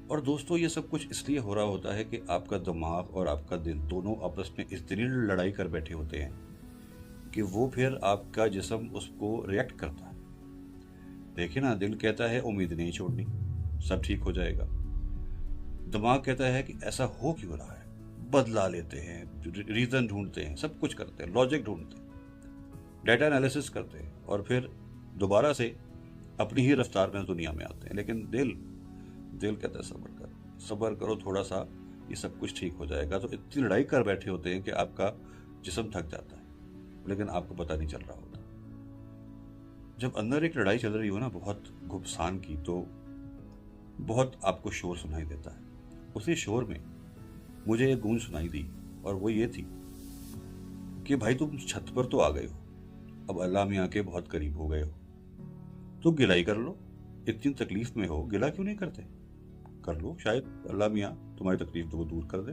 اور دوستوں یہ سب کچھ اس لیے ہو رہا ہوتا ہے کہ آپ کا دماغ اور آپ کا دل دونوں آپس میں اتنی لڑائی کر بیٹھے ہوتے ہیں کہ وہ پھر آپ کا جسم اس کو ریئیکٹ کرتا ہے. دیکھیں نا، دل کہتا ہے امید نہیں چھوڑنی، سب ٹھیک ہو جائے گا. دماغ کہتا ہے کہ ایسا ہو کیوں رہا ہے، بدلا لیتے ہیں، ریزن ڈھونڈتے ہیں، سب کچھ کرتے ہیں، لاجک ڈھونڈتے ہیں، ڈیٹا انالیسس کرتے ہیں، اور پھر دوبارہ سے اپنی ہی رفتار میں دنیا میں آتے ہیں. لیکن دل کہتا ہے صبر کرو، صبر کرو تھوڑا سا، یہ سب کچھ ٹھیک ہو جائے گا. تو اتنی لڑائی کر بیٹھے ہوتے ہیں کہ آپ کا جسم تھک جاتا ہے، لیکن آپ کو پتہ نہیں چل رہا ہوتا. جب اندر ایک لڑائی چل رہی ہو نا بہت گھبسان کی، تو بہت آپ کو شور سنائی دیتا ہے. اسی شور میں مجھے ایک گونج سنائی دی، اور وہ یہ تھی کہ بھائی تم چھت پر تو آ گئے ہو، اب اللہ میاں کے بہت قریب ہو گئے ہو، تو گلا ہی کر لو. اتنی تکلیف میں ہو، گلا کیوں نہیں کرتے؟ کر لو، شاید اللہ میاں تمہاری تکلیف کو دور کر دے.